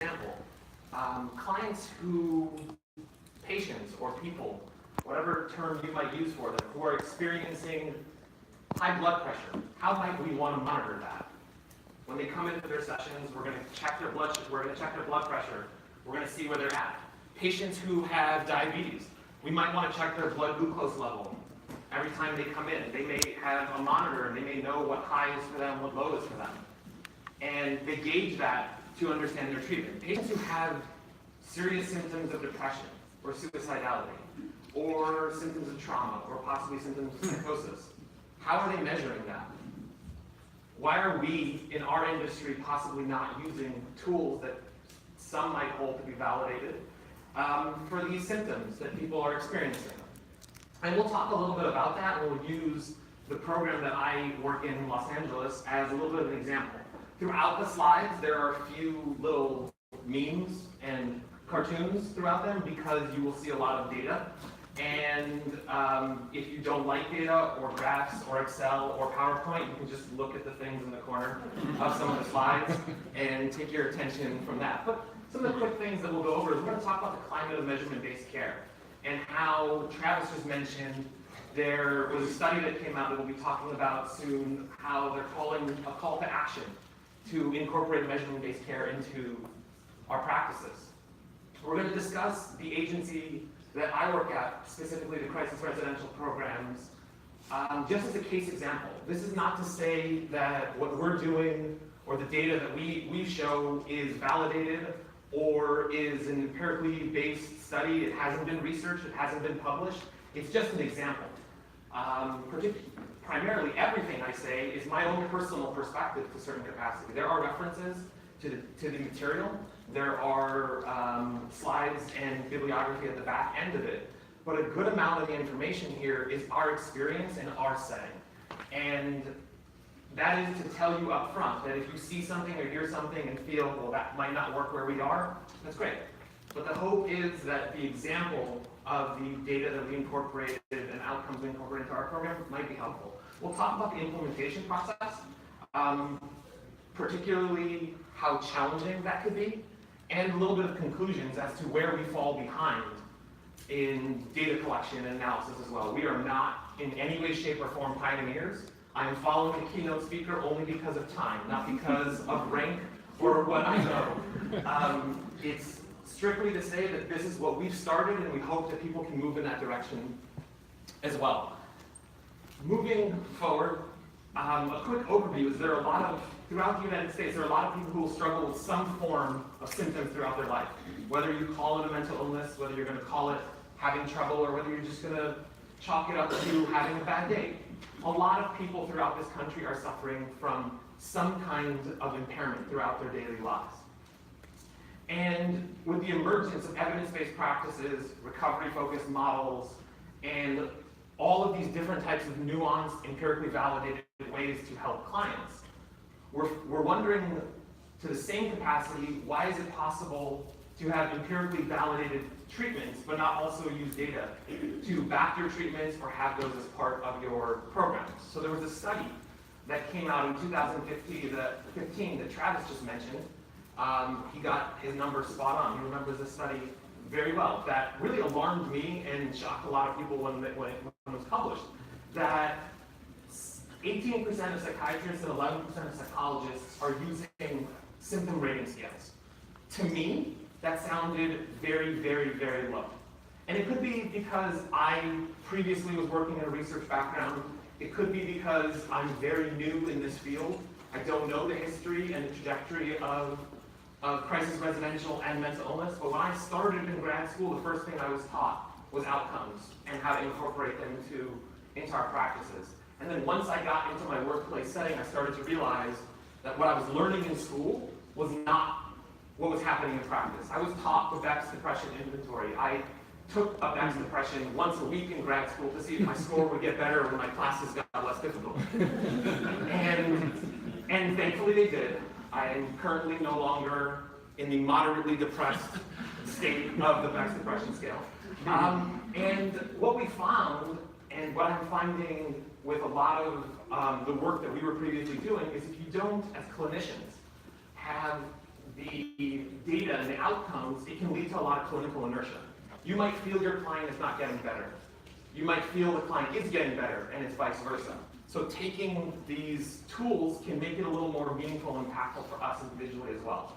example, clients patients or people, whatever term you might use for them, who are experiencing high blood pressure, how might we want to monitor that? When they come in for their sessions, we're going to check their blood pressure. We're going to see where they're at. Patients who have diabetes, we might want to check their blood glucose level. Every time they come in, they may have a monitor and they may know what high is for them, what low is for them. And they gauge that to understand their treatment. Patients who have serious symptoms of depression or suicidality or symptoms of trauma or possibly symptoms of psychosis, how are they measuring that? Why are we in our industry possibly not using tools that some might hold to be validated for these symptoms that people are experiencing? And we'll talk a little bit about that, and we'll use the program that I work in Los Angeles as a little bit of an example. Throughout the slides, there are a few little memes and cartoons throughout them because you will see a lot of data. And if you don't like data or graphs or Excel or PowerPoint, you can just look at the things in the corner of some of the slides and take your attention from that. But some of the quick things that we'll go over is we're going to talk about the climate of measurement-based care and how Travis just mentioned there was a study that came out that we'll be talking about soon, how they're calling a call to action to incorporate measurement-based care into our practices. We're going to discuss the agency that I work at, specifically the crisis residential programs, just as a case example. This is not to say that what we're doing or the data that we show is validated or is an empirically based study. It hasn't been researched, it hasn't been published. It's just an example. Primarily, everything I say is my own personal perspective to a certain capacity. There are references to the material. There are slides and bibliography at the back end of it. But a good amount of the information here is our experience and our setting. And that is to tell you up front that if you see something or hear something and feel, well, that might not work where we are, that's great. But the hope is that the example of the data that we incorporated and outcomes we incorporate into our program might be helpful. We'll talk about the implementation process, particularly how challenging that could be, and a little bit of conclusions as to where we fall behind in data collection and analysis as well. We are not in any way, shape, or form pioneers. I am following the keynote speaker only because of time, not because of rank or what I know. It's strictly to say that this is what we've started, and we hope that people can move in that direction as well. Moving forward, a quick overview is there are a lot of, throughout the United States, there are a lot of people who will struggle with some form of symptoms throughout their life. Whether you call it a mental illness, whether you're going to call it having trouble, or whether you're just going to chalk it up to having a bad day. A lot of people throughout this country are suffering from some kind of impairment throughout their daily lives. And with the emergence of evidence-based practices, recovery-focused models, and all of these different types of nuanced, empirically validated ways to help clients, we're wondering to the same capacity, why is it possible to have empirically validated treatments but not also use data to back your treatments or have those as part of your programs? So there was a study that came out in 2015 that Travis just mentioned. He got his numbers spot on. He remembers this study very well. That really alarmed me and shocked a lot of people when it was published. That 18% of psychiatrists and 11% of psychologists are using symptom rating scales. To me, that sounded very, very, very low. And it could be because I previously was working in a research background. It could be because I'm very new in this field. I don't know the history and the trajectory of crisis residential and mental illness. But when I started in grad school, the first thing I was taught was outcomes and how to incorporate them into our practices. And then once I got into my workplace setting, I started to realize that what I was learning in school was not what was happening in practice. I was taught the Beck's depression inventory. I took a Beck's depression once a week in grad school to see if my score would get better when my classes got less difficult. and thankfully they did. I am currently no longer in the moderately depressed state of the Beck's depression scale. And what we found, and what I'm finding with a lot of the work that we were previously doing, is if you don't, as clinicians, have the data and the outcomes, it can lead to a lot of clinical inertia. You might feel your client is not getting better. You might feel the client is getting better, and it's vice versa. So taking these tools can make it a little more meaningful and impactful for us individually as well.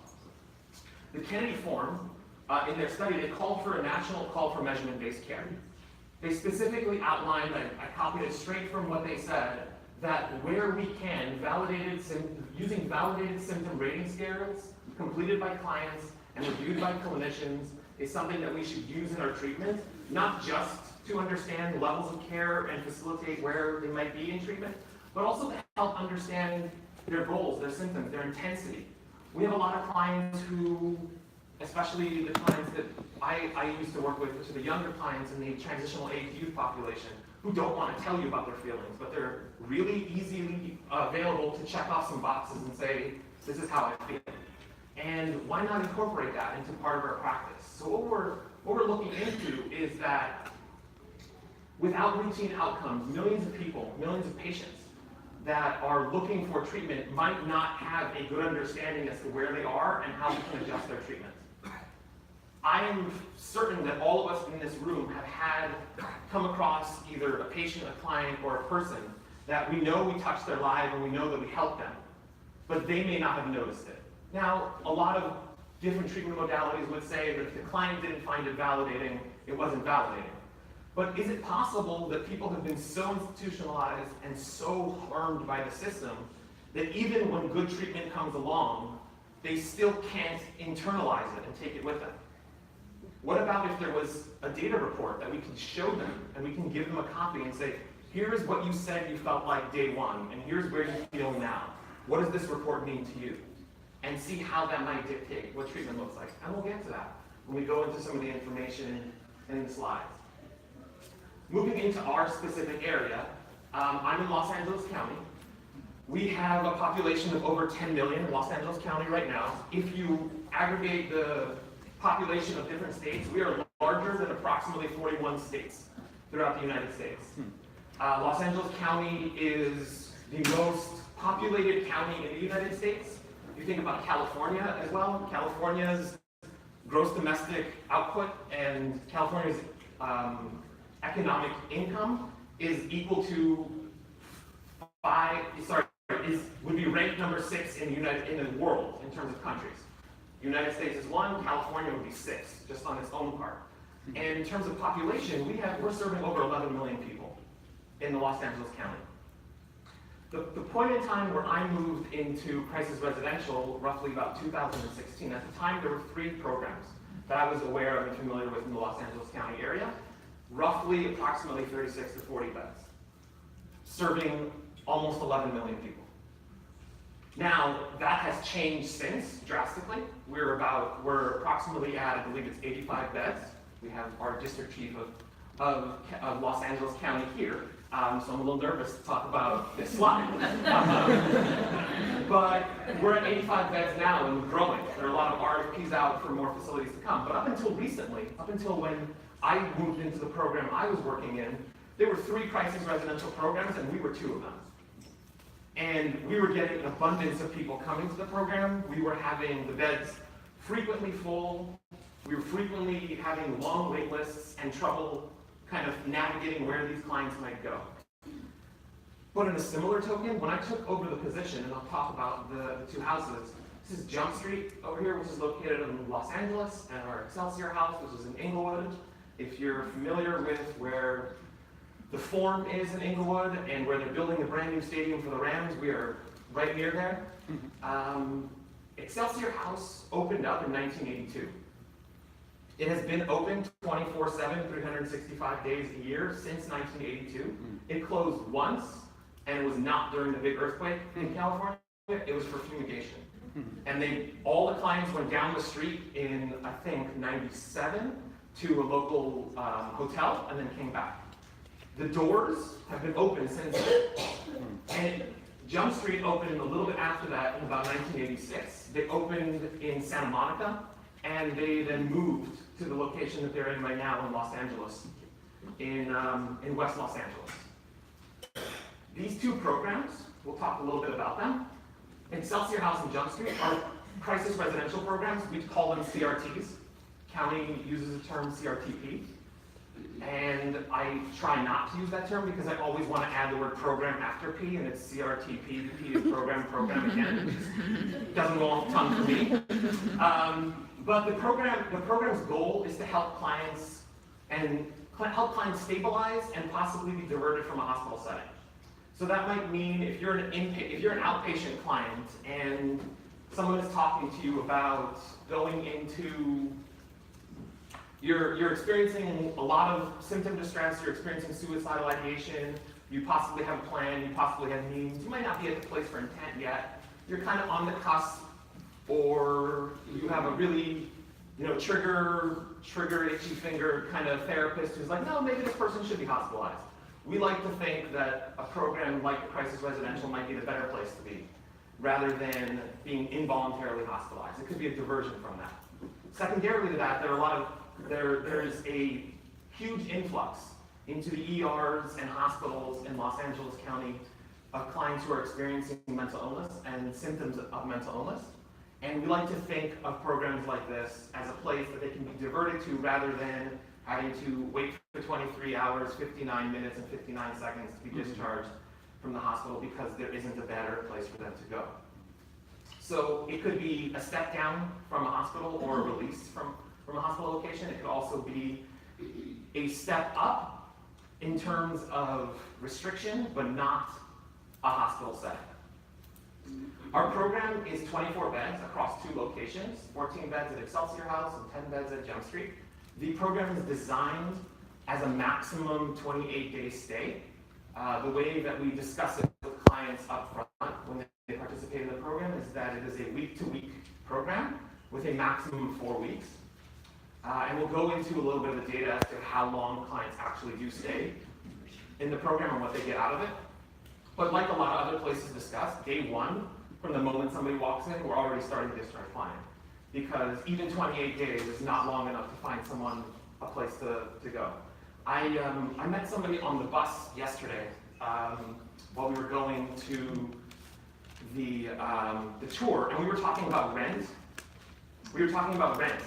The Kennedy Forum, in their study, they called for a national call for measurement-based care. They specifically outlined, I copied it straight from what they said, that where we can, using validated symptom rating scales completed by clients and reviewed by clinicians is something that we should use in our treatment, not just to understand levels of care and facilitate where they might be in treatment, but also to help understand their goals, their symptoms, their intensity. We have a lot of clients who, especially the clients that I used to work with, which are the younger clients in the transitional age youth population, who don't want to tell you about their feelings, but they're really easily available to check off some boxes and say, this is how I feel. And why not incorporate that into part of our practice? So what we're looking into is that without routine outcomes, millions of people, millions of patients that are looking for treatment might not have a good understanding as to where they are and how we can adjust their treatment. I am certain that all of us in this room have come across either a patient, a client, or a person that we know we touched their lives and we know that we helped them, but they may not have noticed it. Now, a lot of different treatment modalities would say that if the client didn't find it validating, it wasn't validating. But is it possible that people have been so institutionalized and so harmed by the system that even when good treatment comes along, they still can't internalize it and take it with them? What about if there was a data report that we could show them and we can give them a copy and say, here's what you said you felt like day one, and here's where you feel now. What does this report mean to you? And see how that might dictate what treatment looks like. And we'll get to that when we go into some of the information in the slides. Moving into our specific area, I'm in Los Angeles County. We have a population of over 10 million in Los Angeles County right now. If you aggregate the population of different states, we are larger than approximately 41 states throughout the United States. Los Angeles County is the most populated county in the United States. You think about California as well. California's gross domestic output and California's economic income is equal to would be ranked number 6 in the world in terms of countries. United States is 1, California would be 6, just on its own part. And in terms of population, we're serving over 11 million people in the Los Angeles County. The point in time where I moved into crisis residential, roughly about 2016, at the time there were 3 programs that I was aware of and familiar with in the Los Angeles County area, roughly approximately 36 to 40 beds, serving almost 11 million people. Now, that has changed since drastically. We're approximately at, I believe it's 85 beds. We have our district chief of Los Angeles County here. So I'm a little nervous to talk about this slide. But we're at 85 beds now and growing. There are a lot of RFPs out for more facilities to come. But up until recently, up until when I moved into the program I was working in, there were 3 crisis residential programs and we were 2 of them. And we were getting an abundance of people coming to the program. We were having the beds frequently full. We were frequently having long wait lists and trouble kind of navigating where these clients might go. But in a similar token, when I took over the position, and I'll talk about the 2 houses, this is Jump Street over here, which is located in Los Angeles, and our Excelsior house, which is in Inglewood. If you're familiar with where the Forum is in Inglewood and where they're building a brand new stadium for the Rams, we are right near there. Excelsior House opened up in 1982. It has been open 24/7, 365 days a year since 1982. It closed once, and it was not during the big earthquake in California. It was for fumigation. And all the clients went down the street in, I think, 97 to a local hotel and then came back. The doors have been open since then. And Jump Street opened a little bit after that in about 1986. They opened in Santa Monica, and they then moved to the location that they're in right now in Los Angeles, in West Los Angeles. These 2 programs, we'll talk a little bit about them. Excelsior House and Jump Street are crisis residential programs, we call them CRTs. County uses the term CRTP. And I try not to use that term because I always want to add the word program after P, and it's CRTP. P is program again. It just doesn't go off the tongue for me. But the program's goal is to help clients stabilize and possibly be diverted from a hospital setting. So that might mean if you're an outpatient client and someone is talking to you about going into, you're experiencing a lot of symptom distress, you're experiencing suicidal ideation, you possibly have a plan, you possibly have means, you might not be at the place for intent yet, you're kind of on the cusp, or you have a really, trigger itchy finger kind of therapist who's like, no, maybe this person should be hospitalized. We like to think that a program like the crisis residential might be the better place to be, rather than being involuntarily hospitalized. It could be a diversion from that. Secondarily to that, there's a huge influx into the ERs and hospitals in Los Angeles County of clients who are experiencing mental illness and symptoms of mental illness. And we like to think of programs like this as a place that they can be diverted to rather than having to wait for 23 hours, 59 minutes, and 59 seconds to be discharged from the hospital because there isn't a better place for them to go. So it could be a step down from a hospital or a release from a hospital location. It could also be a step up in terms of restriction, but not a hospital setting. Our program is 24 beds across 2 locations, 14 beds at Excelsior House and 10 beds at Jump Street. The program is designed as a maximum 28-day stay. The way that we discuss it with clients up front when they participate in the program is that it is a week-to-week program with a maximum of 4 weeks. And we'll go into a little bit of the data as to how long clients actually do stay in the program and what they get out of it. But like a lot of other places discussed, day one, from the moment somebody walks in, we're already starting to discharge client. Because even 28 days is not long enough to find someone a place to go. I met somebody on the bus yesterday while we were going to the tour, and we were talking about rent. We were talking about rent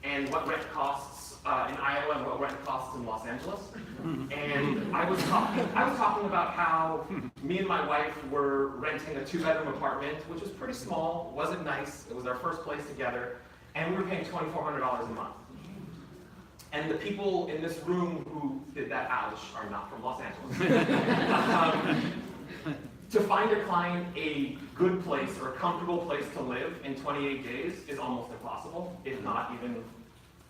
and what rent costs in Iowa and what rent costs in Los Angeles. And I was talking about how me and my wife were renting a 2-bedroom apartment, which was pretty small, wasn't nice. It was our first place together, and we were paying $2,400 a month. And the people in this room who did that, ouch, are not from Los Angeles. To find a client a good place or a comfortable place to live in 28 days is almost impossible, if not even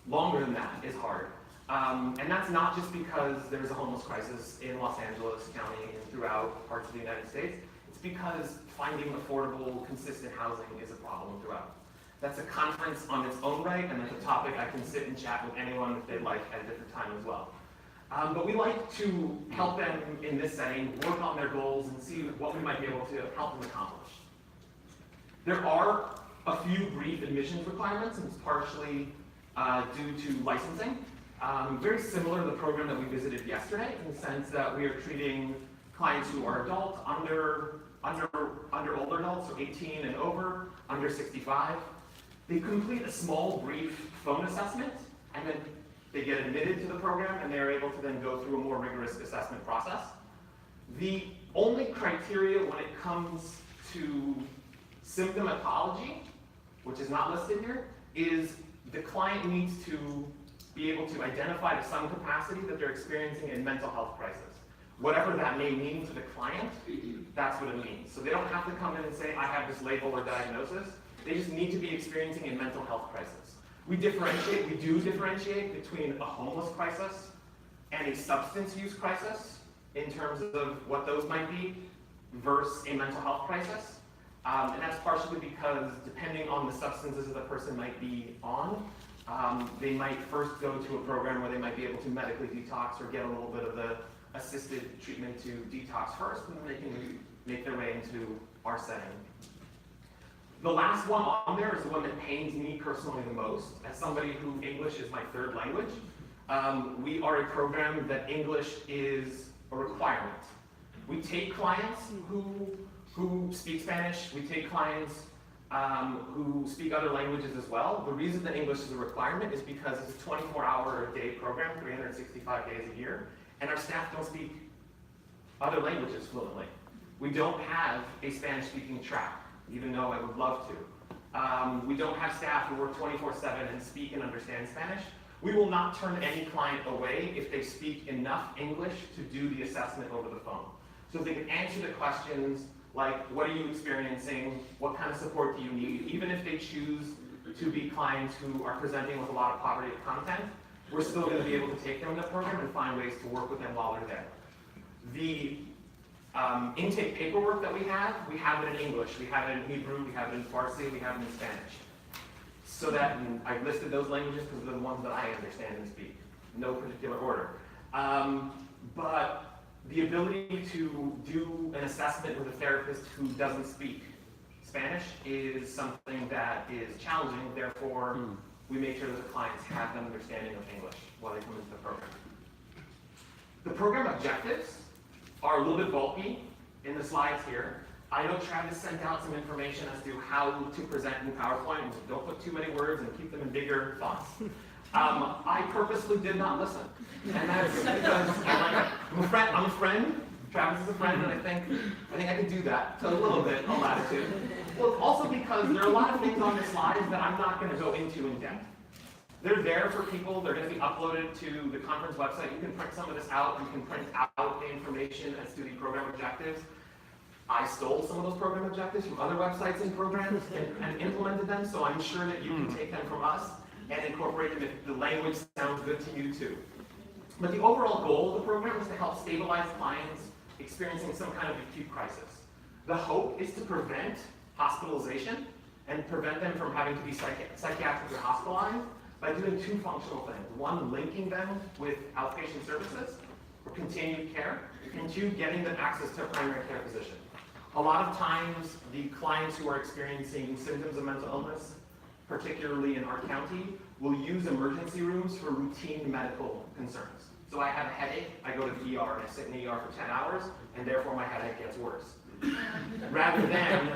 longer than that is hard. And that's not just because there's a homeless crisis in Los Angeles County and throughout parts of the United States. It's because finding affordable, consistent housing is a problem throughout. That's a conference on its own right, and it's a topic I can sit and chat with anyone if they'd like at a different time as well. But we like to help them in this setting work on their goals and see what we might be able to help them accomplish. There are a few brief admissions requirements, and it's partially due to licensing. Very similar to the program that we visited yesterday, in the sense that we are treating clients who are adult, under older adults, so 18 and over, under 65. They complete a small, brief phone assessment, and then they get admitted to the program, and they're able to then go through a more rigorous assessment process. The only criteria when it comes to symptomatology, which is not listed here, is the client needs to be able to identify to some capacity that they're experiencing a mental health crisis. Whatever that may mean to the client, that's what it means. So they don't have to come in and say, I have this label or diagnosis. They just need to be experiencing a mental health crisis. We do differentiate between a homeless crisis and a substance use crisis in terms of what those might be versus a mental health crisis. And that's partially because depending on the substances that the person might be on, they might first go to a program where they might be able to medically detox or get a little bit of the assisted treatment to detox first, and then they can make their way into our setting. The last one on there is the one that pains me personally the most. As somebody who English is my third language, we are a program that English is a requirement. We take clients who speak Spanish. We take clients who speak other languages as well. The reason that English is a requirement is because it's a 24-hour-a-day program, 365 days a year, and our staff don't speak other languages fluently. We don't have a Spanish-speaking track, even though I would love to. We don't have staff who work 24/7 and speak and understand Spanish. We will not turn any client away if they speak enough English to do the assessment over the phone. So if they can answer the questions like, what are you experiencing? What kind of support do you need? Even if they choose to be clients who are presenting with a lot of poverty of content, we're still going to be able to take them in the program and find ways to work with them while they're there. The intake paperwork that we have it in English, we have it in Hebrew, we have it in Farsi, we have it in Spanish. So that, and I've listed those languages because they're the ones that I understand and speak, no particular order. But the ability to do an assessment with a therapist who doesn't speak Spanish is something that is challenging, therefore we make sure that the clients have an understanding of English while they come into the program. The program objectives are a little bit bulky in the slides here. I know Travis sent out some information as to how to present in PowerPoint. Don't put too many words and keep them in bigger fonts. I purposely did not listen. And that's because I'm a friend. Travis is a friend, and I think I can do that to a little bit of latitude. Well, also because there are a lot of things on the slides that I'm not going to go into in depth. They're there for people. They're going to be uploaded to the conference website. You can print some of this out. You can print out the information as to the program objectives. I stole some of those program objectives from other websites and programs and implemented them, so I'm sure that you can take them from us and incorporate them if the language sounds good to you too. But the overall goal of the program is to help stabilize clients experiencing some kind of acute crisis. The hope is to prevent hospitalization and prevent them from having to be psychiatrically hospitalized by doing two functional things. One, linking them with outpatient services for continued care, and two, getting them access to a primary care physician. A lot of times, the clients who are experiencing symptoms of mental illness, particularly in our county, will use emergency rooms for routine medical concerns. So I have a headache, I go to the ER and I sit in the ER for 10 hours, and therefore my headache gets worse. Rather than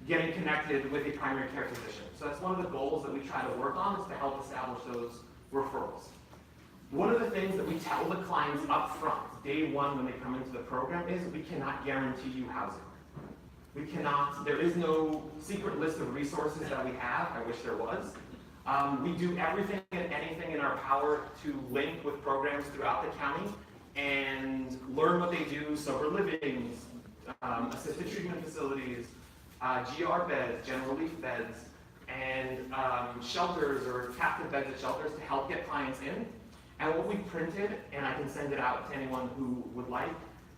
getting connected with a primary care physician. So that's one of the goals that we try to work on, is to help establish those referrals. One of the things that we tell the clients up front, day one when they come into the program, is we cannot guarantee you housing. We cannot, there is no secret list of resources that we have. I wish there was. We do everything and anything in our power to link with programs throughout the county and learn what they do, sober livings, assisted treatment facilities, GR beds, general relief beds, and shelters or captive beds at shelters to help get clients in. And what we printed, and I can send it out to anyone who would like,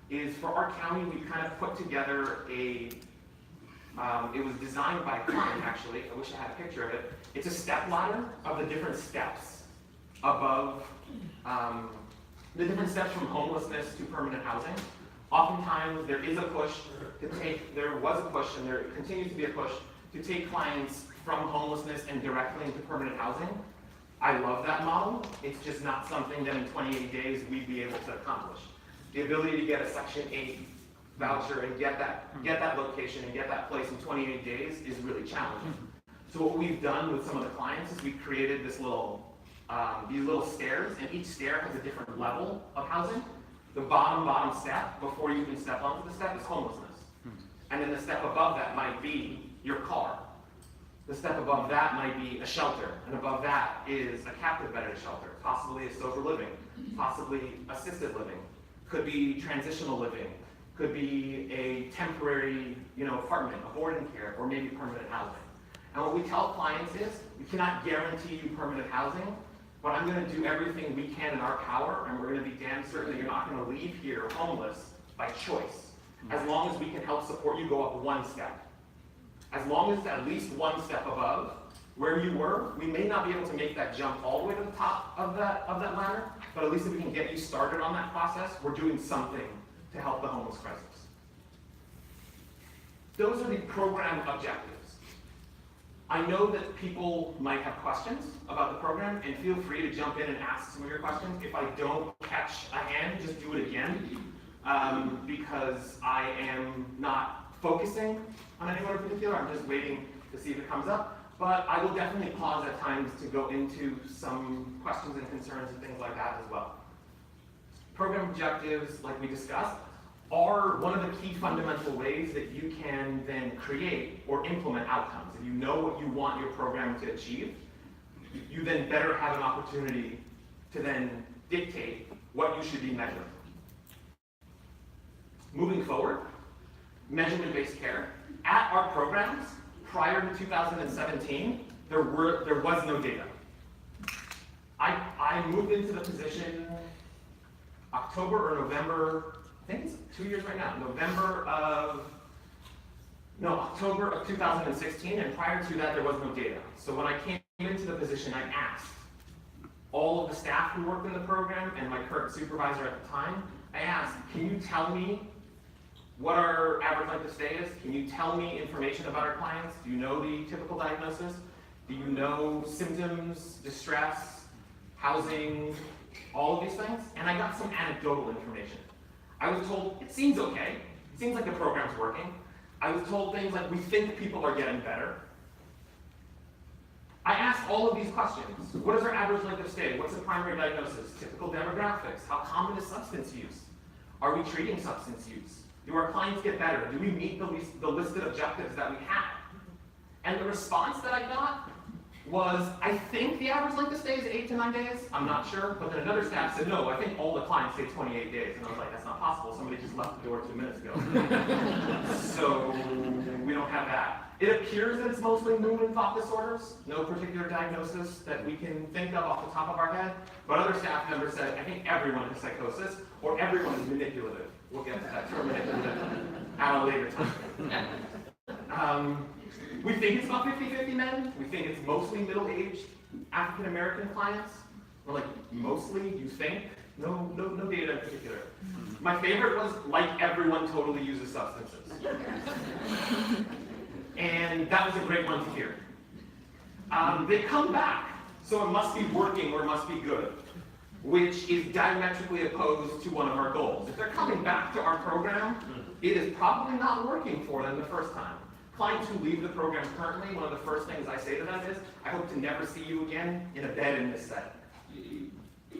is for our county, we kind of put together it was designed by a client actually, I wish I had a picture of it. It's a step ladder of the different steps above, the different steps from homelessness to permanent housing. Oftentimes there is a push to take, there was a push and there continues to be a push to take clients from homelessness and directly into permanent housing. I love that model. It's just not something that in 28 days we'd be able to accomplish. The ability to get a Section 8 voucher and get that location and get that place in 28 days is really challenging. So what we've done with some of the clients is we've created this these little stairs, and each stair has a different level of housing. The bottom step, before you can step onto the step, is homelessness. And then the step above that might be your car. The step above that might be a shelter, and above that is a captive bed at a shelter, possibly a sober living, possibly assisted living. Could be transitional living, could be a temporary, apartment, a boarding care, or maybe permanent housing. And what we tell clients is, we cannot guarantee you permanent housing, but I'm going to do everything we can in our power, and we're going to be damn certain that you're not going to leave here homeless by choice, as long as we can help support you go up one step. As long as at least one step above where you were, we may not be able to make that jump all the way to the top of that ladder, but at least if we can get you started on that process, we're doing something to help the homeless crisis. Those are the program objectives. I know that people might have questions about the program, and feel free to jump in and ask some of your questions. If I don't catch a hand, just do it again, because I am not focusing on anyone in particular. I'm just waiting to see if it comes up, but I will definitely pause at times to go into some questions and concerns and things like that as well. Program objectives, like we discussed, are one of the key fundamental ways that you can then create or implement outcomes. If you know what you want your program to achieve, you then better have an opportunity to then dictate what you should be measuring. Moving forward, measurement-based care. At our programs, prior to 2017, there was no data. I moved into the position October or November, I think it's 2 years right now, October of 2016, and prior to that there was no data. So when I came into the position, I asked all of the staff who worked in the program and my current supervisor at the time, I asked, can you tell me what our average length of stay is? Can you tell me information about our clients? Do you know the typical diagnosis? Do you know symptoms, distress, housing, all of these things? And I got some anecdotal information. I was told, it seems okay. It seems like the program's working. I was told things like, we think people are getting better. I asked all of these questions. What is our average length of stay? What's the primary diagnosis? Typical demographics. How common is substance use? Are we treating substance use? Do our clients get better? Do we meet the listed objectives that we have? And the response that I got was, I think the average length of stay is 8 to 9 days. I'm not sure. But then another staff said, no, I think all the clients stay 28 days. And I was like, that's not possible. Somebody just left the door 2 minutes ago. So we don't have that. It appears that it's mostly mood and thought disorders. No particular diagnosis that we can think of off the top of our head. But other staff members said, I think everyone has psychosis, or everyone is manipulative. We'll get to that term manipulative at a later time. We think it's about 50-50 men. We think it's mostly middle-aged African-American clients. We're like, mostly, you think? No data in particular. My favorite was, like everyone totally uses substances. And that was a great one to hear. They come back, so it must be working or it must be good, which is diametrically opposed to one of our goals. If they're coming back to our program, it is probably not working for them the first time. Clients who leave the program currently, one of the first things I say to them is, I hope to never see you again in a bed in this setting.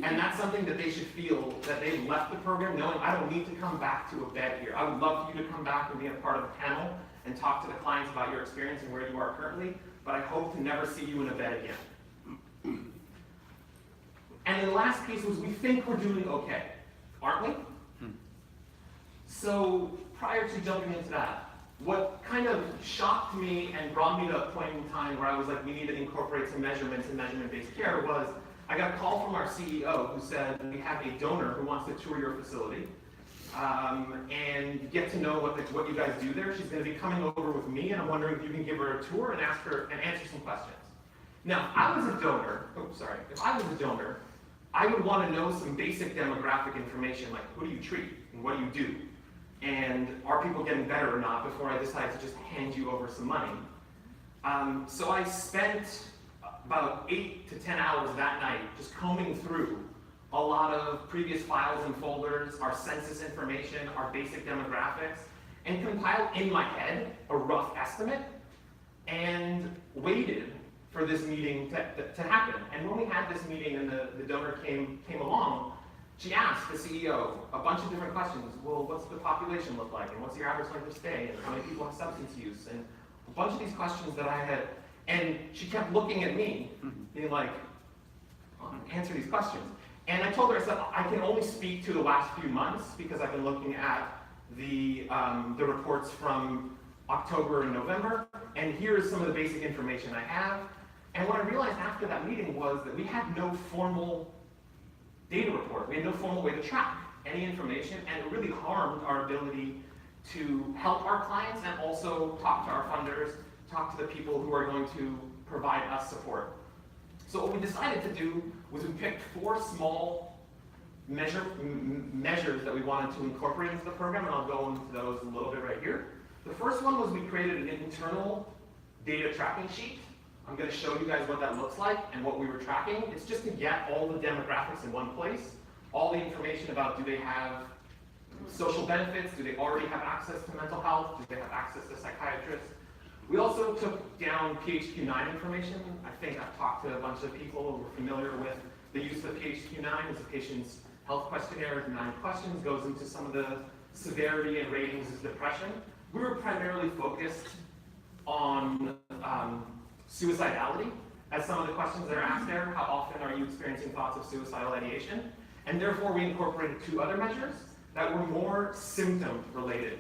And that's something that they should feel, that they've left the program knowing I don't need to come back to a bed here. I would love for you to come back and be a part of the panel and talk to the clients about your experience and where you are currently, but I hope to never see you in a bed again. And then the last piece was, we think we're doing okay, aren't we? So prior to jumping into that, what kind of shocked me and brought me to a point in time where I was like, we need to incorporate some measurements and measurement-based care was, I got a call from our CEO who said, we have a donor who wants to tour your facility and get to know what you guys do there. She's going to be coming over with me, and I'm wondering if you can give her a tour and ask her and answer some questions. Now, if I was a donor, I would want to know some basic demographic information, like who do you treat and what do you do? And are people getting better or not before I decide to just hand you over some money? So I spent about 8 to 10 hours that night just combing through a lot of previous files and folders, our census information, our basic demographics, and compiled in my head a rough estimate and waited for this meeting to happen. And when we had this meeting and the donor came along, she asked the CEO a bunch of different questions. Well, what's the population look like? And what's your average length of stay? And how many people have substance use? And a bunch of these questions that I had, and she kept looking at me, being like, answer these questions. And I told her, I said, I can only speak to the last few months because I've been looking at the reports from October and November, and here's some of the basic information I have. And what I realized after that meeting was that we had no formal data report. We had no formal way to track any information, and it really harmed our ability to help our clients and also talk to our funders, talk to the people who are going to provide us support. So what we decided to do was we picked 4 small measures that we wanted to incorporate into the program, and I'll go into those a little bit right here. The first one was we created an internal data tracking sheet. I'm going to show you guys what that looks like and what we were tracking. It's just to get all the demographics in one place, all the information about do they have social benefits, do they already have access to mental health, do they have access to psychiatrists, We also took down PHQ-9 information. I think I've talked to a bunch of people who are familiar with the use of PHQ-9 as a patient's health questionnaire with 9 questions, goes into some of the severity and ratings of depression. We were primarily focused on suicidality as some of the questions that are asked there. How often are you experiencing thoughts of suicidal ideation? And therefore we incorporated 2 other measures that were more symptom related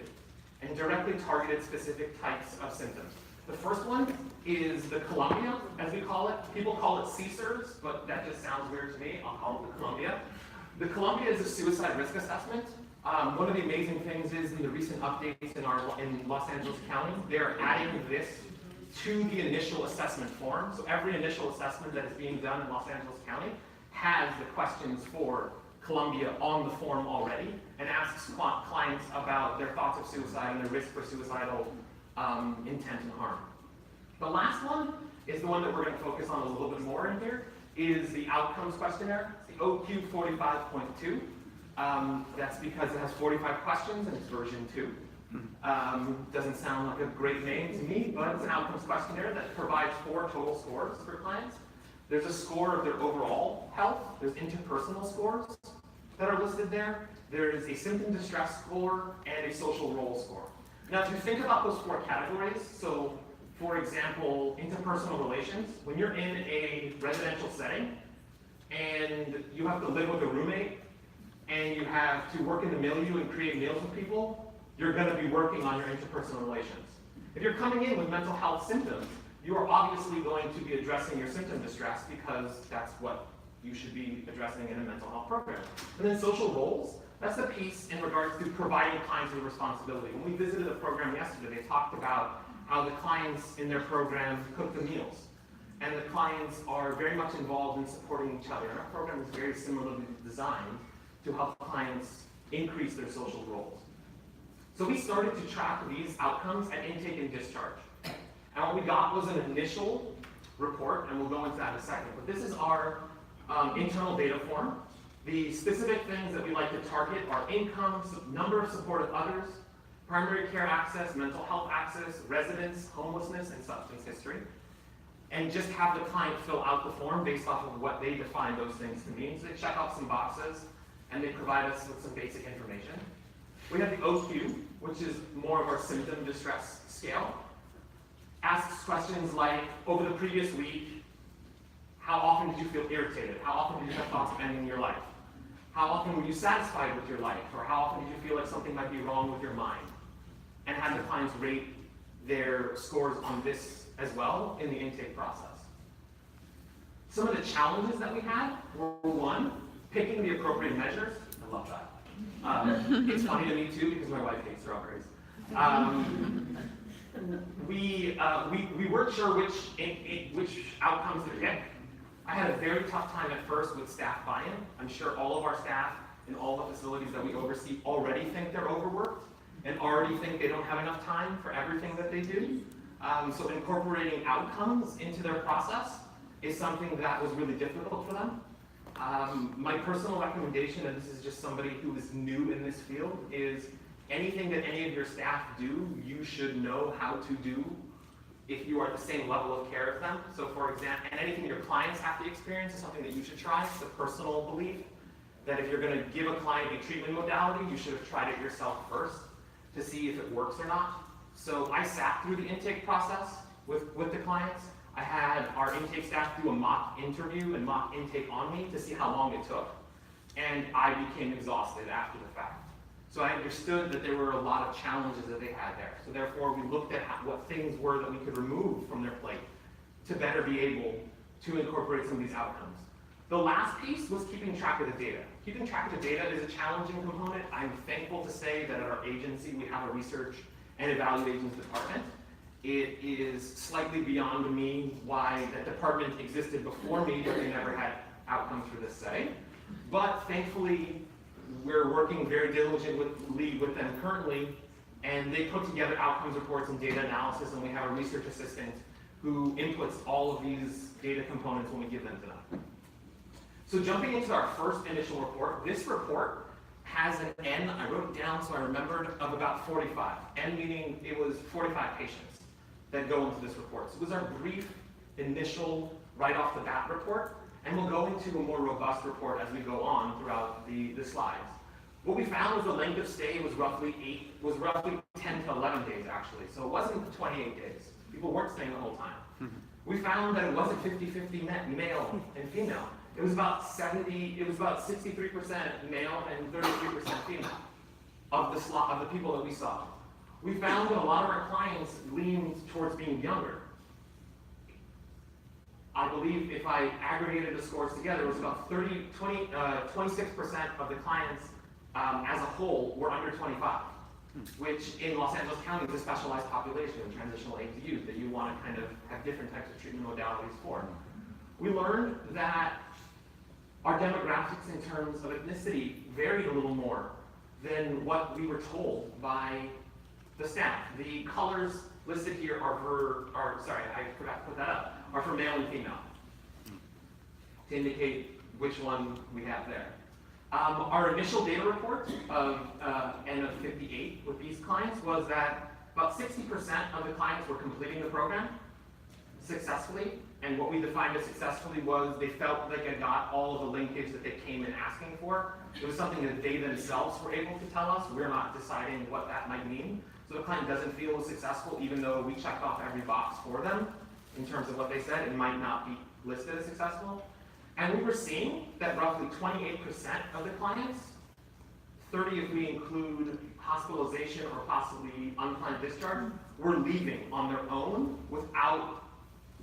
and directly targeted specific types of symptoms. The first one is the Columbia, as we call it. People call it CSIRS, but that just sounds weird to me. I'll call it the Columbia. The Columbia is a suicide risk assessment. One of the amazing things is in the recent updates in Los Angeles County, they're adding this to the initial assessment form. So every initial assessment that is being done in Los Angeles County has the questions for Columbia on the form already and asks clients about their thoughts of suicide and their risk for suicidal intent and harm. The last one is the one that we're going to focus on a little bit more in here, is the outcomes questionnaire, it's the OQ 45.2. That's because it has 45 questions and it's version 2. Doesn't sound like a great name to me, but it's an outcomes questionnaire that provides 4 total scores for clients. There's a score of their overall health, there's interpersonal scores that are listed there, there is a symptom distress score, and a social role score. Now, if you think about those 4 categories, so for example, interpersonal relations, when you're in a residential setting and you have to live with a roommate and you have to work in the milieu and create meals with people, you're going to be working on your interpersonal relations. If you're coming in with mental health symptoms, you are obviously going to be addressing your symptom distress because that's what you should be addressing in a mental health program. And then social roles, that's the piece in regards to providing clients with responsibility. When we visited the program yesterday, they talked about how the clients in their program cook the meals. And the clients are very much involved in supporting each other. And our program is very similarly designed to help clients increase their social roles. So we started to track these outcomes at intake and discharge. And what we got was an initial report, and we'll go into that in a second. But this is our internal data form. The specific things that we like to target are income, number of supportive others, primary care access, mental health access, residence, homelessness, and substance history. And just have the client fill out the form based off of what they define those things to mean. So they check off some boxes, and they provide us with some basic information. We have the OQ, which is more of our symptom distress scale. Asks questions like, over the previous week, how often did you feel irritated? How often did you have thoughts of ending your life? How often were you satisfied with your life? Or how often did you feel like something might be wrong with your mind? And have the clients rate their scores on this as well in the intake process. Some of the challenges that we had were, 1, picking the appropriate measures. I love that. It's funny to me too because my wife hates strawberries. We weren't sure which outcomes to pick. I had a very tough time at first with staff buy-in. I'm sure all of our staff in all the facilities that we oversee already think they're overworked and already think they don't have enough time for everything that they do. So incorporating outcomes into their process is something that was really difficult for them. My personal recommendation, and this is just somebody who is new in this field, is anything that any of your staff do, you should know how to do if you are at the same level of care as them. So for example, and anything your clients have to experience is something that you should try. It's a personal belief that if you're going to give a client a treatment modality, you should have tried it yourself first to see if it works or not. So I sat through the intake process with the clients. I had our intake staff do a mock interview and mock intake on me to see how long it took. And I became exhausted after the fact. So I understood that there were a lot of challenges that they had there. So therefore, we looked at what things were that we could remove from their plate to better be able to incorporate some of these outcomes. The last piece was keeping track of the data. Keeping track of the data is a challenging component. I'm thankful to say that at our agency, we have a research and evaluations department. It is slightly beyond me why that department existed before me, but they never had outcomes for this setting. But thankfully, we're working very diligently with them currently, and they put together outcomes reports and data analysis, and we have a research assistant who inputs all of these data components when we give them to them. So jumping into our first initial report, this report has an N, I wrote it down so I remembered, of about 45. N meaning it was 45 patients. that go into this report. So it was our brief initial right off the bat report, and we'll go into a more robust report as we go on throughout the slides. What we found was the length of stay was roughly 10 to 11 days actually. So it wasn't 28 days. People weren't staying the whole time. We found that it wasn't 50-50 male and female. It was about 63% male and 33% female of the people that we saw. We found that a lot of our clients leaned towards being younger. I believe if I aggregated the scores together, it was about 26% of the clients as a whole were under 25, which in Los Angeles County is a specialized population, transitional age youth, that you want to kind of have different types of treatment modalities for. We learned that our demographics in terms of ethnicity varied a little more than what we were told by the staff. The colors listed here are for male and female, to indicate which one we have there. Our initial data report of N of 58 with these clients was that about 60% of the clients were completing the program successfully, and what we defined as successfully was they felt like they got all of the linkage that they came in asking for. It was something that they themselves were able to tell us. We're not deciding what that might mean. So the client doesn't feel as successful, even though we checked off every box for them in terms of what they said. It might not be listed as successful. And we were seeing that roughly 28% of the clients, 30 if we include hospitalization or possibly unplanned discharge, were leaving on their own without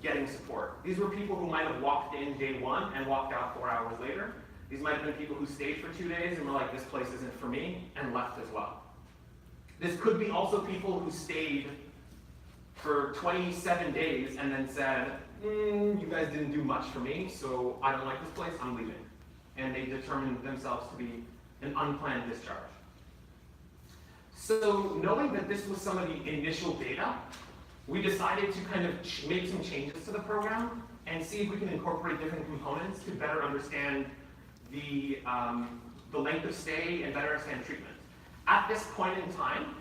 getting support. These were people who might have walked in day one and walked out 4 hours later. These might have been people who stayed for 2 days and were like, this place isn't for me, and left as well. This could be also people who stayed for 27 days and then said, you guys didn't do much for me, so I don't like this place, I'm leaving. And they determined themselves to be an unplanned discharge. So knowing that this was some of the initial data, we decided to kind of make some changes to the program and see if we can incorporate different components to better understand the length of stay and better understand treatment. At this point in time,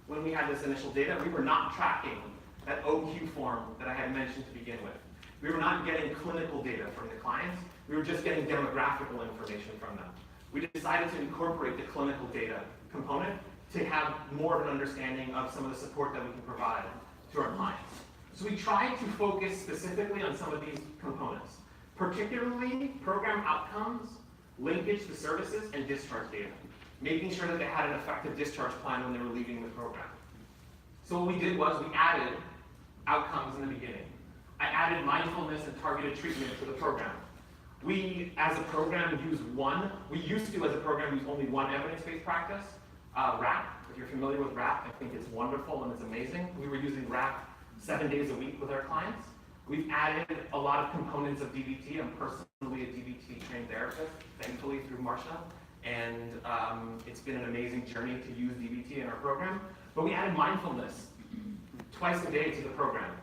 when we had this initial data, we were not tracking that OQ form that I had mentioned to begin with. We were not getting clinical data from the clients. We were just getting demographical information from them. We decided to incorporate the clinical data component to have more of an understanding of some of the support that we can provide to our clients. So we tried to focus specifically on some of these components, particularly program outcomes, linkage to services, and discharge data, making sure that they had an effective discharge plan when they were leaving the program. So what we did was we added outcomes in the beginning. I added mindfulness and targeted treatment to the program. We, as a program, use only one evidence-based practice, RAP. If you're familiar with RAP, I think it's wonderful and it's amazing. We were using RAP 7 days a week with our clients. We've added a lot of components of DBT. I'm personally a DBT trained therapist, thankfully through Marcia, and it's been an amazing journey to use DBT in our program. But we added mindfulness twice a day to the program.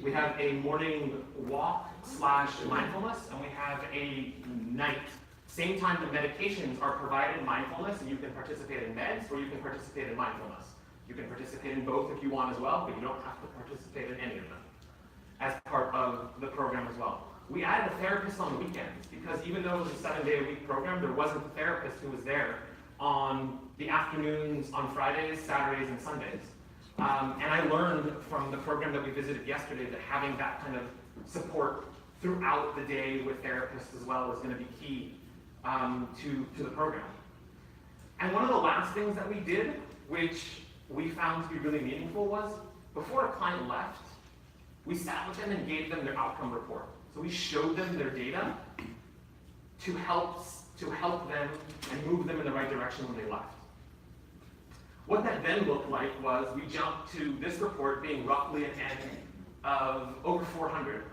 We have a morning walk / mindfulness, and we have a night. Same time the medications are provided mindfulness, and you can participate in meds or you can participate in mindfulness. You can participate in both if you want as well, but you don't have to participate in any of them as part of the program as well. We added a therapist on the weekends because even though it was a 7-day-a-week program, there wasn't a therapist who was there on the afternoons, on Fridays, Saturdays, and Sundays. And I learned from the program that we visited yesterday that having that kind of support throughout the day with therapists as well is going to be key to the program. And one of the last things that we did, which we found to be really meaningful, was before a client left, we sat with them and gave them their outcome report. So we showed them their data to help them and move them in the right direction when they left. What that then looked like was we jumped to this report being roughly an N of over 400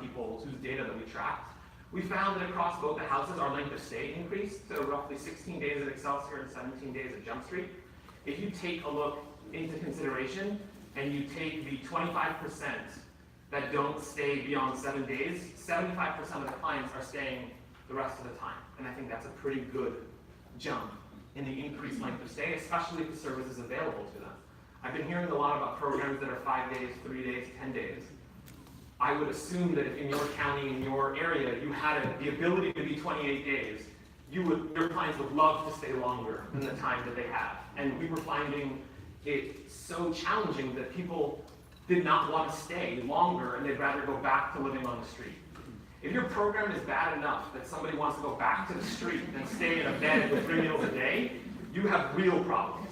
people whose data that we tracked. We found that across both the houses, our length of stay increased to roughly 16 days at Excelsior and 17 days at Jump Street. If you take a look into consideration and you take the 25% that don't stay beyond 7 days, 75% of the clients are staying the rest of the time. And I think that's a pretty good jump in the increased length of stay, especially if the service is available to them. I've been hearing a lot about programs that are 5 days, 3 days, 10 days. I would assume that if in your county, in your area, you had the ability to be 28 days, your clients would love to stay longer than the time that they have. And we were finding it so challenging that people did not want to stay longer and they'd rather go back to living on the street. If your program is bad enough that somebody wants to go back to the street and stay in a bed with 3 meals a day, you have real problems.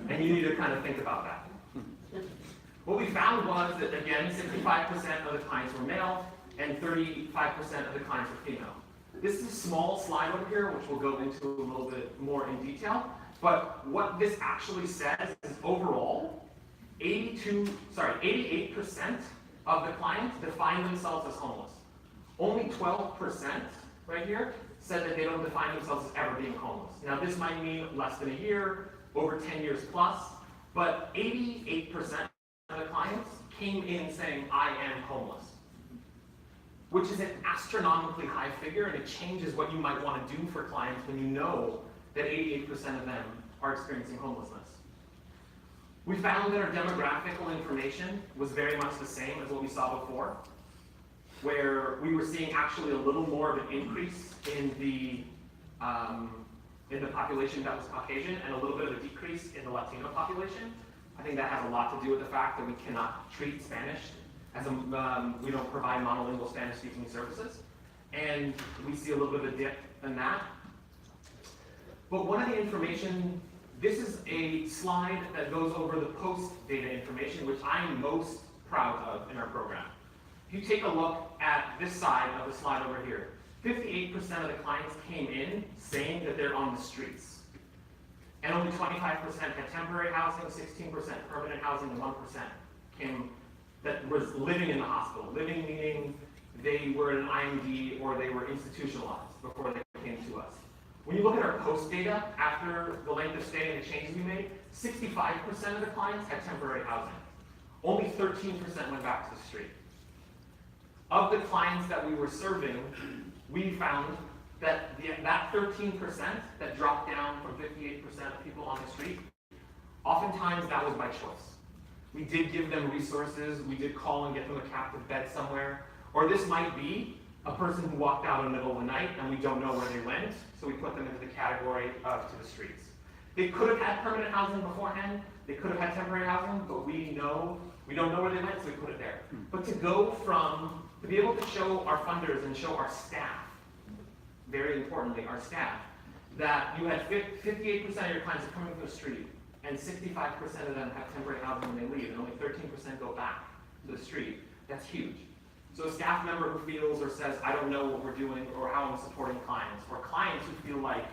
And you need to kind of think about that. What we found was that, again, 65% of the clients were male and 35% of the clients were female. This is a small slide over here, which we'll go into a little bit more in detail. But what this actually says is overall, 88% of the clients define themselves as homeless. Only 12% right here said that they don't define themselves as ever being homeless. Now this might mean less than a year, over 10 years plus, but 88% of the clients came in saying, I am homeless, which is an astronomically high figure, and it changes what you might want to do for clients when you know that 88% of them are experiencing homelessness. We found that our demographical information was very much the same as what we saw before, where we were seeing actually a little more of an increase in the population that was Caucasian and a little bit of a decrease in the Latino population. I think that has a lot to do with the fact that we cannot treat Spanish as we don't provide monolingual Spanish-speaking services, and we see a little bit of a dip in that. But one of the information, this is a slide that goes over the post-data information, which I'm most proud of in our program. If you take a look at this side of the slide over here, 58% of the clients came in saying that they're on the streets. And only 25% had temporary housing, 16% permanent housing, and 1% came that was living in the hospital. Living meaning they were in an IMD or they were institutionalized before they came to us. When you look at our post data, after the length of stay and the changes we made, 65% of the clients had temporary housing. Only 13% went back to the street. Of the clients that we were serving, we found that that 13% that dropped down from 58% of people on the street, oftentimes that was by choice. We did give them resources, we did call and get them a captive bed somewhere, or this might be a person who walked out in the middle of the night and we don't know where they went, so we put them into the category of to the streets. They could have had permanent housing beforehand, they could have had temporary housing, but we don't know where they went, so we put it there. But to be able to show our funders and show our staff, very importantly, our staff, that you had 58% of your clients are coming from the street, and 65% of them have temporary housing when they leave, and only 13% go back to the street. That's huge. So a staff member who feels or says, I don't know what we're doing or how I'm supporting clients, or clients who feel like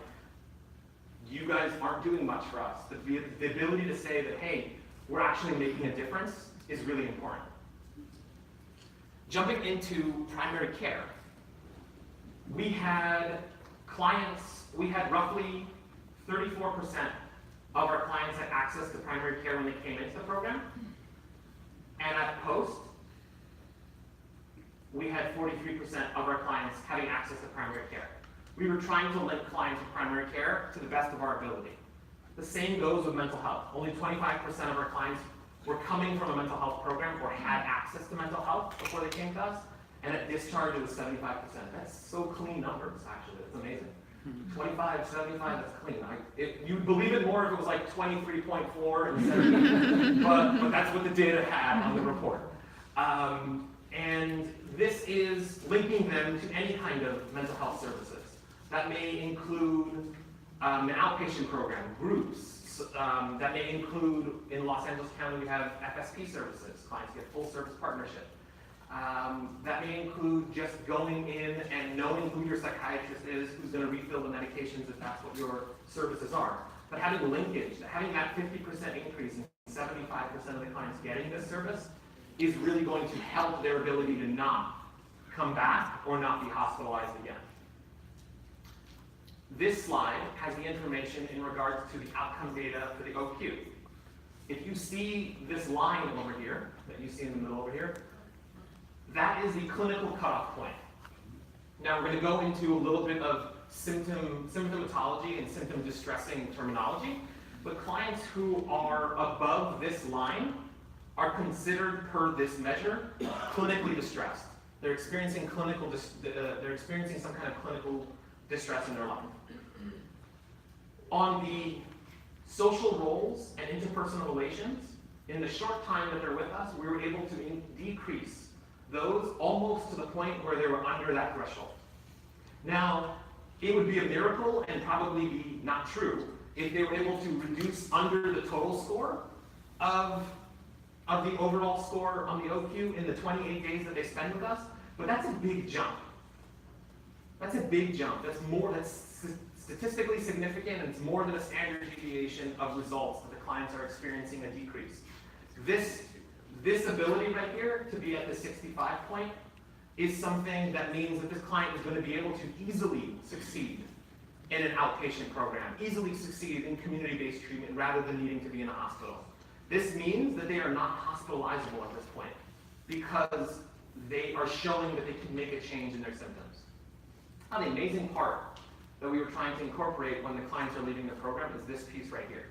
you guys aren't doing much for us, the ability to say that, hey, we're actually making a difference is really important. Jumping into primary care, we had roughly 34% of our clients had access to primary care when they came into the program. And at post, we had 43% of our clients having access to primary care. We were trying to link clients with primary care to the best of our ability. The same goes with mental health. Only 25% of our clients were coming from a mental health program or had access to mental health before they came to us. And at discharge, it was 75%. That's so clean numbers, actually. It's amazing. 25, 75, that's clean. You'd believe it more if it was like 23.4 and 70, but that's what the data had on the report. And this is linking them to any kind of mental health services. That may include an outpatient program, groups. That may include, in Los Angeles County, we have FSP services. Clients get full service partnership. That may include just going in and knowing who your psychiatrist is, who's going to refill the medications if that's what your services are. But having linkage, having that 50% increase in 75% of the clients getting this service is really going to help their ability to not come back or not be hospitalized again. This slide has the information in regards to the outcome data for the OQ. If you see this line over here, that you see in the middle over here, that is the clinical cutoff point. Now we're going to go into a little bit of symptomatology and symptom distressing terminology. but clients who are above this line are considered, per this measure, clinically distressed. They're experiencing they're experiencing some kind of clinical distress in their life. On the social roles and interpersonal relations, in the short time that they're with us, we were able to decrease those almost to the point where they were under that threshold. Now, it would be a miracle and probably be not true if they were able to reduce under the total score of the overall score on the OQ in the 28 days that they spend with us, but that's a big jump. That's a big jump. That's statistically significant, and it's more than a standard deviation of results that the clients are experiencing a decrease. This ability right here to be at the 65 point is something that means that this client is going to be able to easily succeed in an outpatient program, easily succeed in community-based treatment rather than needing to be in a hospital. This means that they are not hospitalizable at this point because they are showing that they can make a change in their symptoms. Now, the amazing part that we were trying to incorporate when the clients are leaving the program is this piece right here.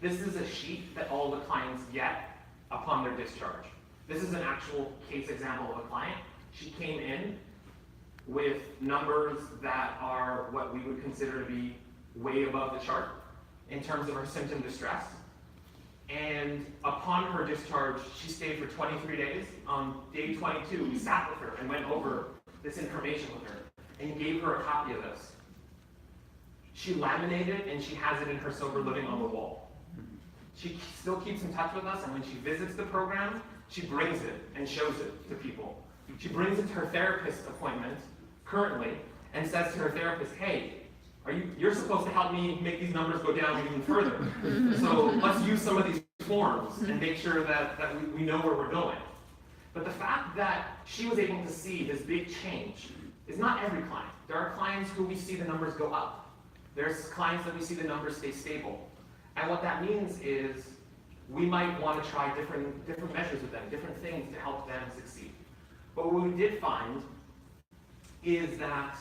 This is a sheet that all the clients get upon their discharge. This is an actual case example of a client. She came in with numbers that are what we would consider to be way above the chart in terms of her symptom distress. And upon her discharge, she stayed for 23 days. On day 22, we sat with her and went over this information with her and gave her a copy of this. She laminated it and she has it in her sober living on the wall. She still keeps in touch with us, and when she visits the program, she brings it and shows it to people. She brings it to her therapist appointment currently and says to her therapist, hey, you're supposed to help me make these numbers go down even further. So let's use some of these forms and make sure that we know where we're going. But the fact that she was able to see this big change is not every client. There are clients who we see the numbers go up. There's clients that we see the numbers stay stable. And what that means is we might want to try different measures with them, different things to help them succeed. But what we did find is that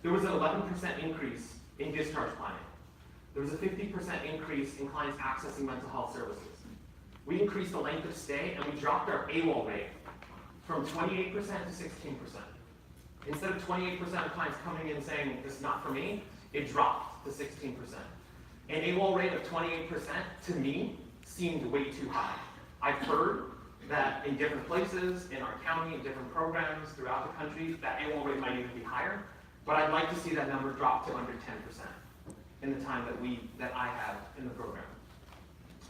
there was an 11% increase in discharge planning. There was a 50% increase in clients accessing mental health services. We increased the length of stay, and we dropped our AWOL rate from 28% to 16%. Instead of 28% of clients coming in saying, this is not for me, it dropped to 16%. An AWOL rate of 28% to me seemed way too high. I've heard that in different places, in our county, in different programs throughout the country, that AWOL rate might even be higher, but I'd like to see that number drop to under 10% in the time that I have in the program.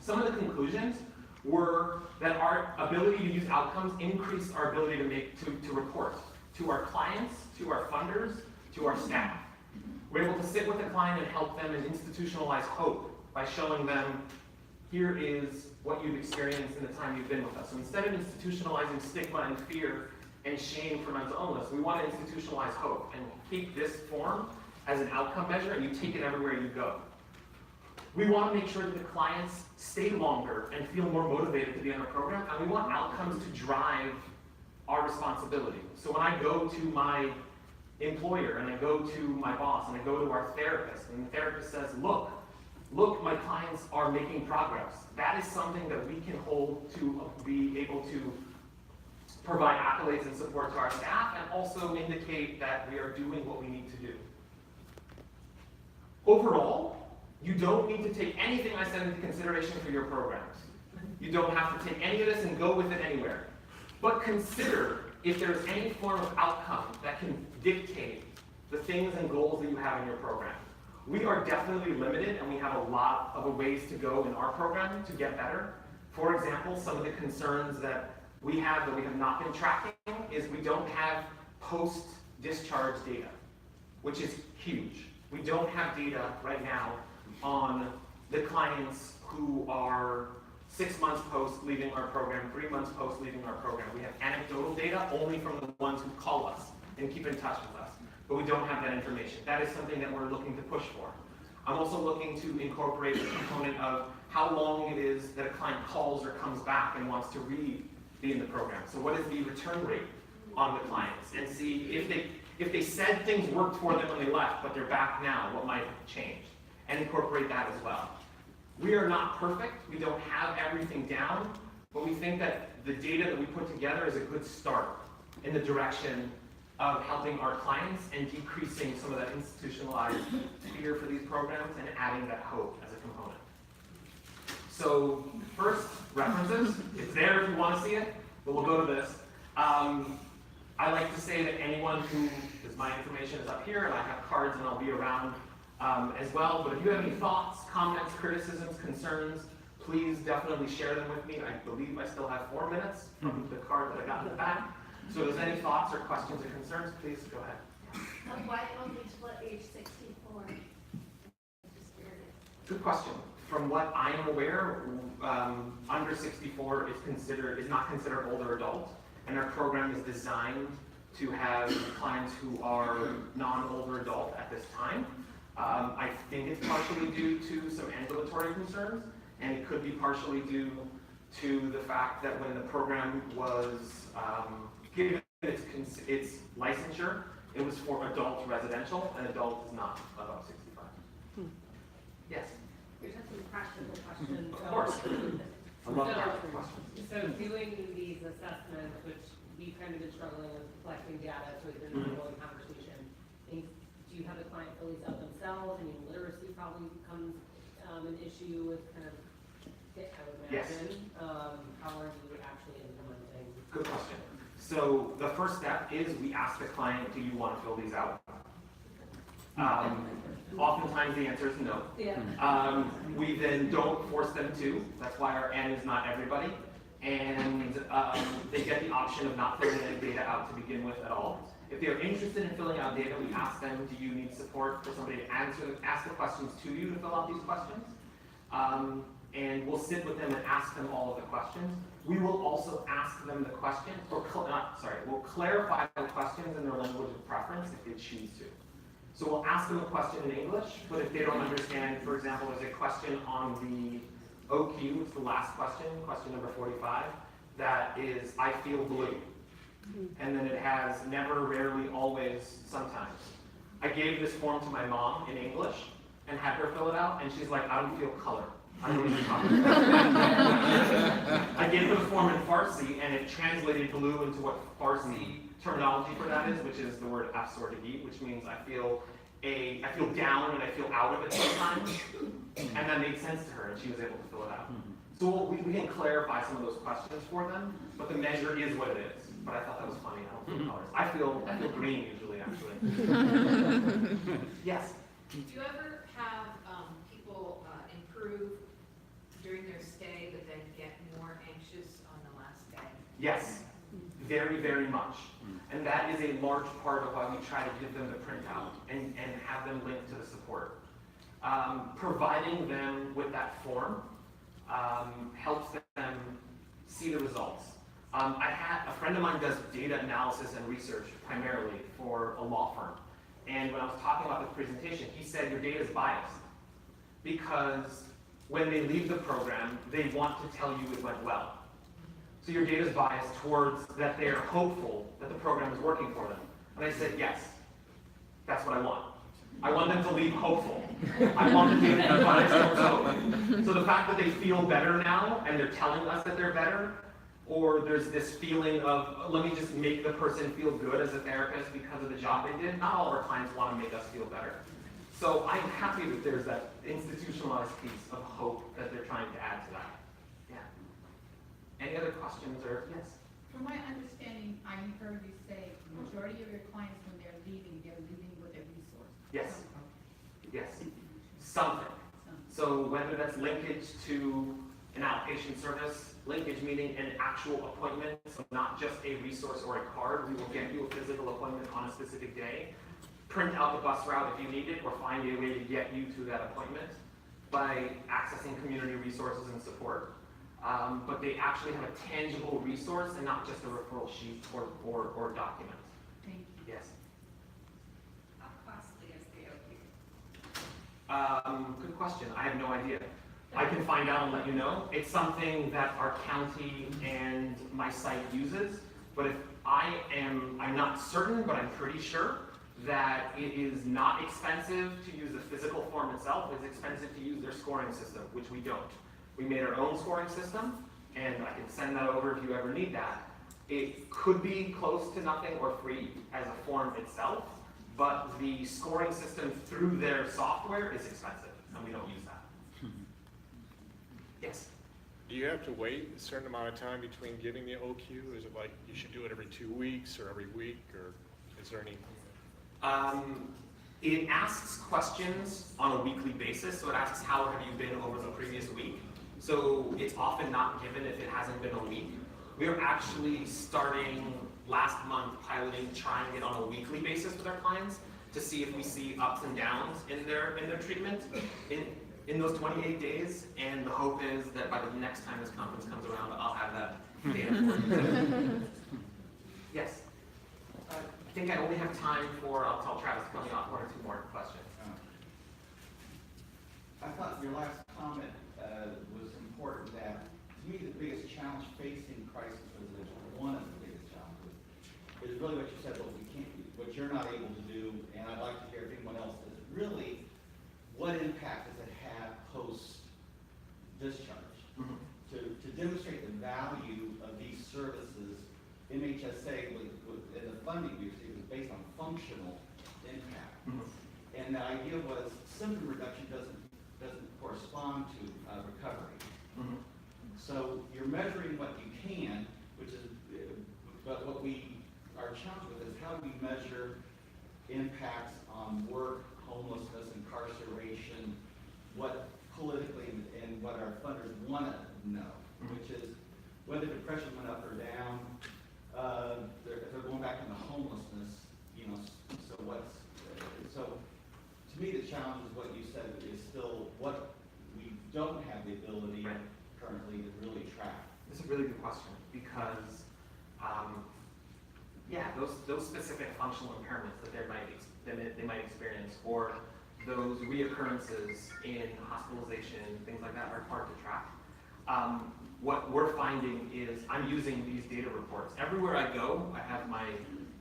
Some of the conclusions were that our ability to use outcomes increased our ability to report to our clients, to our funders, to our staff. We're able to sit with the client and help them and institutionalize hope by showing them, here is what you've experienced in the time you've been with us. So instead of institutionalizing stigma and fear and shame for mental illness, we want to institutionalize hope and keep this form as an outcome measure, and you take it everywhere you go. We want to make sure that the clients stay longer and feel more motivated to be on the program, and we want outcomes to drive our responsibility. So when I go to my employer and I go to my boss and I go to our therapist, and the therapist says, look, my clients are making progress. That is something that we can hold to be able to provide accolades and support to our staff, and also indicate that we are doing what we need to do. Overall, you don't need to take anything I said into consideration for your programs. You don't have to take any of this and go with it anywhere. But consider if there's any form of outcome that can dictate the things and goals that you have in your program. We are definitely limited, and we have a lot of ways to go in our program to get better. For example, some of the concerns that we have not been tracking is we don't have post-discharge data, which is huge. We don't have data right now on the clients who are 6 months post leaving our program, 3 months post leaving our program. We have anecdotal data only from the ones who call us and keep in touch with us, but we don't have that information. That is something that we're looking to push for. I'm also looking to incorporate the component of how long it is that a client calls or comes back and wants to be in the program. So what is the return rate on the clients, and see if they said things worked for them when they left, but they're back now, what might have changed, and incorporate that as well. We are not perfect. We don't have everything down, but we think that the data that we put together is a good start in the direction of helping our clients and decreasing some of that institutionalized fear for these programs and adding that hope as a component. So first, references. It's there if you want to see it, but we'll go to this. I like to say that anyone who, because my information is up here and I have cards and I'll be around as well, but if you have any thoughts, comments, criticisms, concerns, please definitely share them with me. I believe I still have 4 minutes from the card that I got in the back. So if there's any thoughts or questions or concerns, please go ahead. Why only split age 64? Just curious. Good question. From what I am aware, under 64 is not considered older adult, and our program is designed to have clients who are non-older adult at this time. I think it's partially due to some ambulatory concerns, and it could be partially due to the fact that when the program was given its licensure, it was for adult residential, and adult is not above 65. Yes? Here's some practical questions. Of course. I love practical questions. So doing these assessments, which we've kind of been struggling with collecting data, so it's been an ongoing conversation. Do you have the client fill these out themselves? I mean, literacy probably becomes an issue with kind of, I would imagine. Yes. How are you actually implementing? Good question. So the first step is we ask the client, do you want to fill these out? Oftentimes the answer is no. Yeah. We then don't force them to. That's why our N is not everybody. And they get the option of not filling any data out to begin with at all. If they're interested in filling out data, we ask them, do you need support for somebody to ask the questions to you to fill out these questions? And we'll sit with them and ask them all of the questions. We will also ask them the question, we'll clarify the questions in their language of preference if they choose to. So we'll ask them a question in English, but if they don't understand, for example, there's a question on the OQ, it's the last question number 45, that is, I feel blue. And then it has never, rarely, always, sometimes. I gave this form to my mom in English and had her fill it out, and she's like, I don't feel color. I don't even talk about I gave her the form in Farsi, and it translated blue into what Farsi terminology for that is, which is the word afsordagi, which means I feel down and I feel out of it sometimes. And that made sense to her, and she was able to fill it out. So we can clarify some of those questions for them, but the measure is what it is. But I thought that was funny. I don't feel colors. I feel green usually, actually. Yes? Do you ever have people improve during their stay, but then get more anxious on the last day? Yes, very, very much. And that is a large part of why we try to give them the printout and have them linked to the support. Providing them with that form helps them see the results. A friend of mine does data analysis and research primarily for a law firm. And when I was talking about the presentation, he said your data is biased because when they leave the program, they want to tell you it went well. So your data is biased towards that they're hopeful that the program is working for them. And I said, yes, that's what I want. I want them to leave hopeful. I want the data to be biased towards hope. So the fact that they feel better now and they're telling us that they're better, or there's this feeling of, let me just make the person feel good as a therapist because of the job they did. Not all of our clients want to make us feel better. So I'm happy that there's that institutionalized piece of hope that they're trying to add to that. Yeah. Any other questions or, yes? From my understanding, I heard you say the majority of your clients, when they're leaving with a resource. Yes. Yes. Something. So whether that's linkage to an outpatient service, linkage meaning an actual appointment, so not just a resource or a card. We will get you a physical appointment on a specific day. Print out the bus route if you need it, or find a way to get you to that appointment by accessing community resources and support. But they actually have a tangible resource and not just a referral sheet or document. Thank you. Yes. How costly is the OQ? Good question. I have no idea. I can find out and let you know. It's something that our county and my site uses, but if I'm not certain, but I'm pretty sure. that it is not expensive to use the physical form itself. It's expensive to use their scoring system, which we don't. We made our own scoring system, and I can send that over if you ever need that. It could be close to nothing or free as a form itself, but the scoring system through their software is expensive, and we don't use that. Yes? Do you have to wait a certain amount of time between giving the OQ? Is it like you should do it every 2 weeks or every week, or is there any? It asks questions on a weekly basis, so it asks how have you been over the previous week. So it's often not given if it hasn't been a week. We are actually starting last month piloting, trying it on a weekly basis with our clients to see if we see ups and downs in their treatment in those 28 days. And the hope is that by the next time this conference comes around, I'll have that data for you. Yes. I think I only have time for, I'll tell Travis coming off 1 or 2 more questions. I thought your last comment was important, that to me the biggest challenge facing crisis residential, one of the biggest challenges, is really what you said, what you're not able to do, and I'd like to hear if anyone else does, really what impact does it have post-discharge? Mm-hmm. To demonstrate the value of these services, MHSA, in the funding we received, was based on functional impact. Mm-hmm. And the idea was symptom reduction doesn't correspond to recovery. Mm-hmm. So you're measuring what you can, which is, but what we are challenged with is how do we measure impacts on work, homelessness, incarceration, what politically and what our funders want to know, which is whether depression went up or down, if they're going back into homelessness, so so to me the challenge is what you said is still what we don't have the ability currently to really track. It's a really good question because, yeah, those specific functional impairments that they might experience, or those reoccurrences in hospitalization, things like that, are hard to track. What we're finding is I'm using these data reports. Everywhere I go, I have my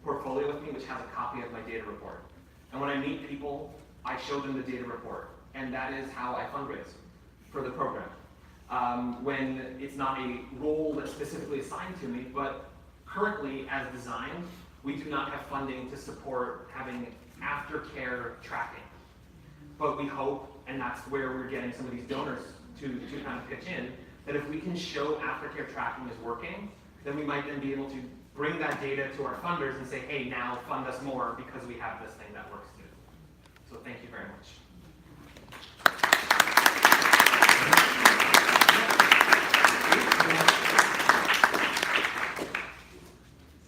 portfolio with me, which has a copy of my data report. And when I meet people, I show them the data report. And that is how I fundraise for the program. When it's not a role that's specifically assigned to me, but currently, as designed, we do not have funding to support having aftercare tracking. But we hope, and that's where we're getting some of these donors to kind of pitch in, that if we can show aftercare tracking is working, then we might then be able to bring that data to our funders and say, hey, now fund us more because we have this thing that works too. So thank you very much.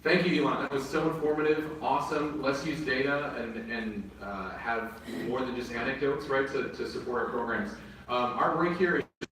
Thank you, Elan. That was so informative, awesome. Let's use data and have more than just anecdotes, right, to support our programs. Our break here is